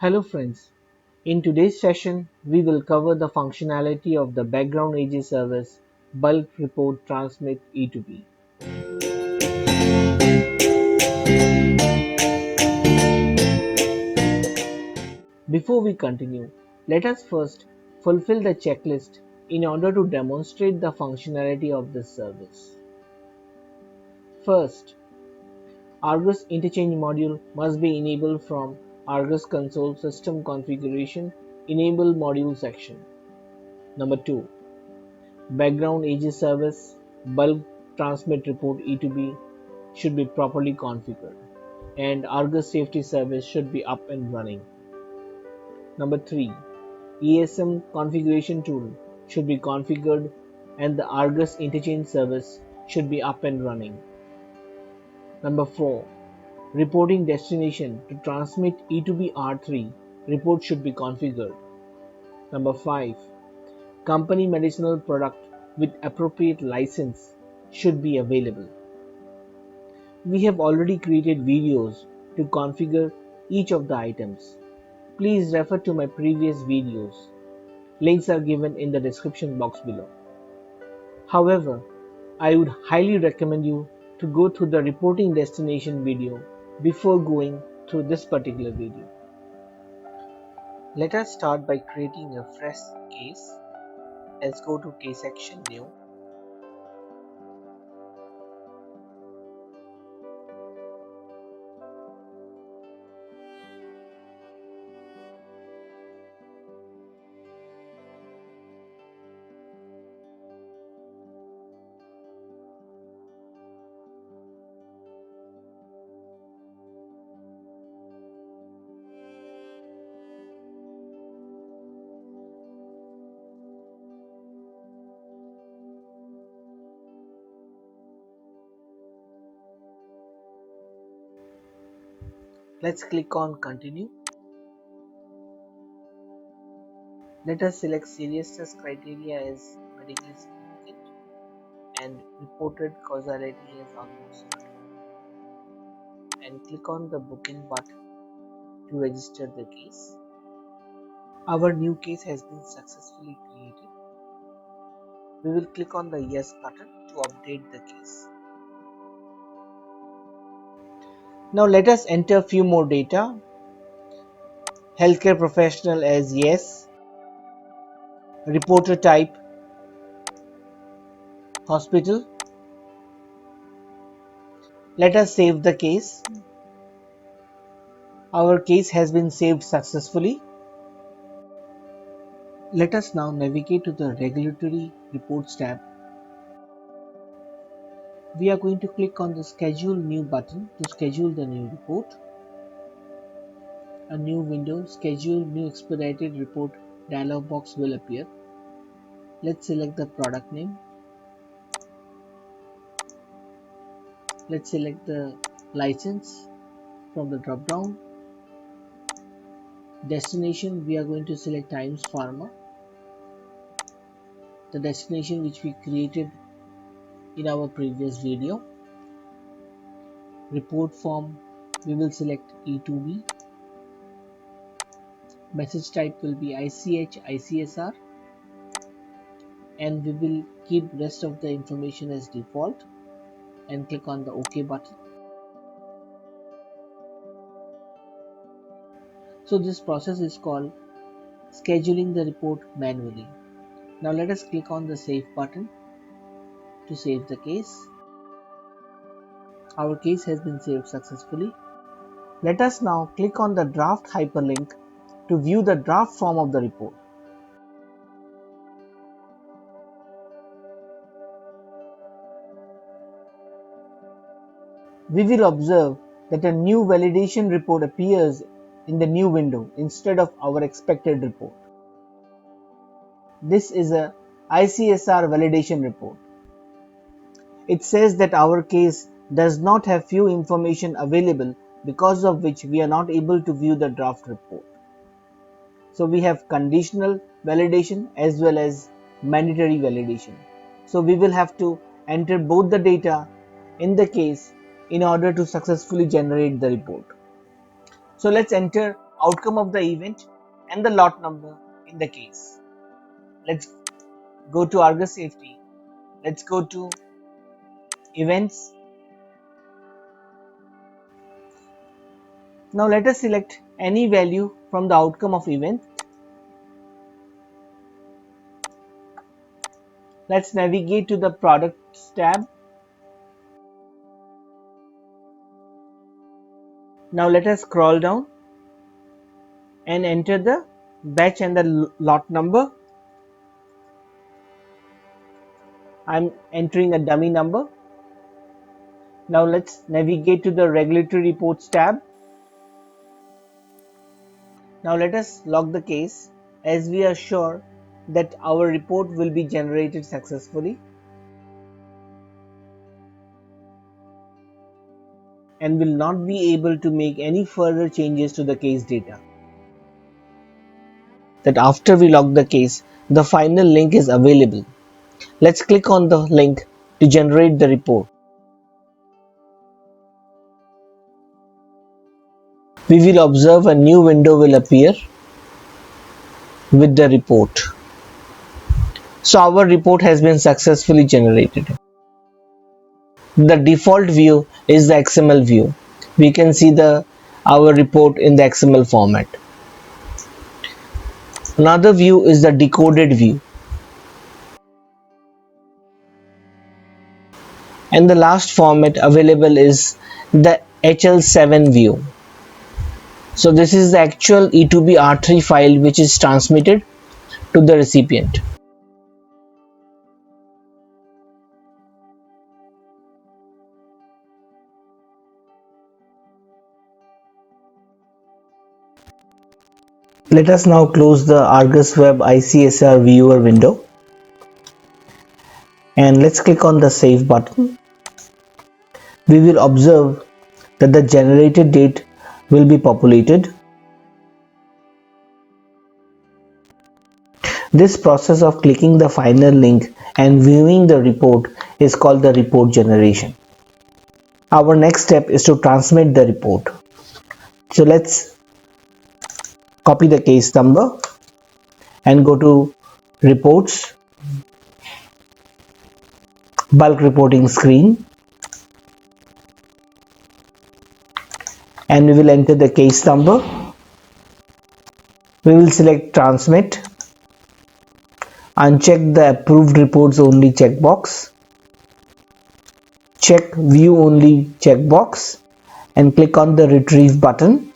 Hello friends, in today's session we will cover the functionality of the background AG service bulk report transmit E2b. Before we continue, let us first fulfill the checklist in order to demonstrate the functionality of this service. First, Argus interchange module must be enabled from Argus console system configuration enable module section. Number 2. Background AG service bulk transmit report E2b should be properly configured and Argus safety service should be up and running. Number 3. ESM configuration tool should be configured and the Argus interchange service should be up and running. Number 4. Reporting destination to transmit E2b R3 report should be configured. Number 5. Company medicinal product with appropriate license should be available. We have already created videos to configure each of the items. Please refer to my previous videos. Links are given in the description box below. However, I would highly recommend you to go through the reporting destination video before going through this particular video. Let us start by creating a fresh case. Let's go to case section new. Let's click on continue. Let us select seriousness criteria as medically significant and reported causality as almost certain, and click on the booking button to register the case. Our new case has been successfully created. We will click on the yes button to update the case. Now let us enter few more data. Healthcare professional as yes, reporter type hospital. Let us save the case. Our case has been saved successfully. Let us now navigate to the regulatory reports tab. We are going to click on the schedule new button to schedule the new report. A new window schedule new expedited report dialog box will appear. Let's select the product name. Let's select the license from the drop down. Destination, we are going to select Times Pharma, the destination which we created in our previous video. Report form, we will select E2b. Message type will be ICH, ICSR, and we will keep rest of the information as default and click on the OK button. So this process is called scheduling the report manually. Now let us click on the save button to save the case. Our case has been saved successfully. Let us now click on the draft hyperlink to view the draft form of the report. We will observe that a new validation report appears in the new window instead of our expected report. This is a ICSR validation report. It says that our case does not have few information available, because of which we are not able to view the draft report. So we have conditional validation as well as mandatory validation. So we will have to enter both the data in the case in order to successfully generate the report. So let's enter outcome of the event, and the lot number in the case. Let's go to Argus Safety. Let's go to Events. Now let us select any value from the outcome of event. Let's navigate to the Products tab. Now let us scroll down and enter the batch and the lot number. I'm entering a dummy number. Now let's navigate to the Regulatory Reports tab. Now let us log the case as we are sure that our report will be generated successfully and will not be able to make any further changes to the case data. That after we log the case, the final link is available. Let's click on the link to generate the report. We will observe a new window will appear with the report. So our report has been successfully generated. The default view is the XML view. We can see our report in the XML format. Another view is the decoded view. And the last format available is the HL7 view. So this is the actual E2b R3 file which is transmitted to the recipient. Let us now close the Argus Web ICSR viewer window and let's click on the Save button. We will observe that the generated date will be populated. This process of clicking the final link and viewing the report is called the report generation. Our next step is to transmit the report. So let's copy the case number and go to Reports, Bulk Reporting screen, and we will enter the case number. We will select Transmit, uncheck the Approved Reports Only checkbox, check View Only checkbox, and click on the Retrieve button.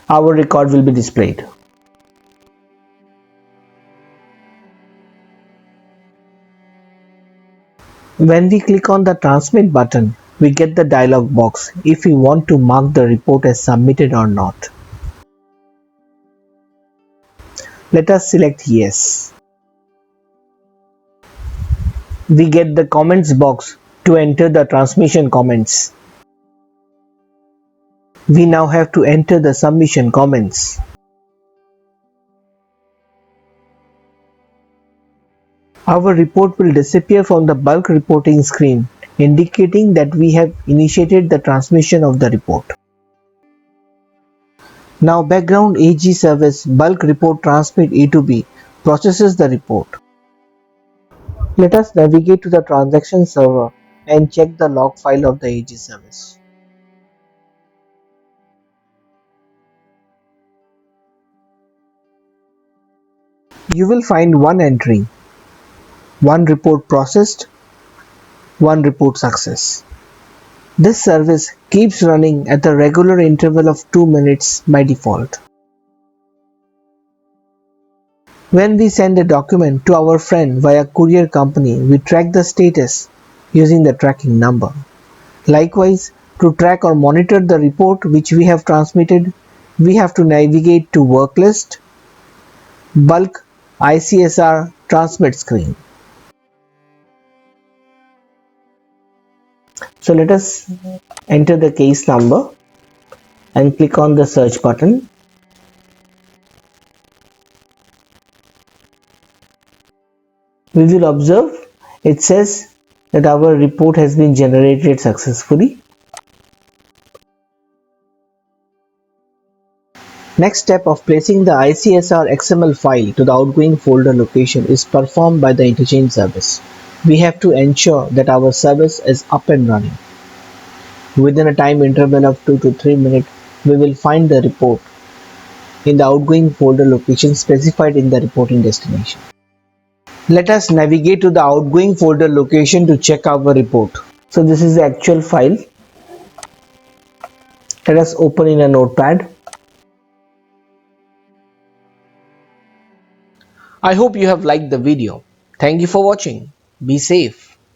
Our record will be displayed. When we click on the Transmit button, we get the dialog box if we want to mark the report as submitted or not. Let us select Yes. We get the comments box to enter the transmission comments. We now have to enter the submission comments. Our report will disappear from the bulk reporting screen, indicating that we have initiated the transmission of the report. Now background AG service bulk report transmit E2b processes the report. Let us navigate to the transaction server and check the log file of the AG service. You will find one entry, one report processed, one report success. This service keeps running at the regular interval of 2 minutes by default. When we send a document to our friend via courier company, we track the status using the tracking number. Likewise, to track or monitor the report which we have transmitted, we have to navigate to Work List, Bulk ICSR Transmit screen. So let us enter the case number and click on the search button. We will observe it says that our report has been generated successfully. Next step of placing the ICSR XML file to the outgoing folder location is performed by the interchange service. We have to ensure that our service is up and running. Within a time interval of 2 to 3 minutes, we will find the report in the outgoing folder location specified in the reporting destination. Let us navigate to the outgoing folder location to check our report. So this is the actual file. Let us open in a notepad. I hope you have liked the video. Thank you for watching. Be safe.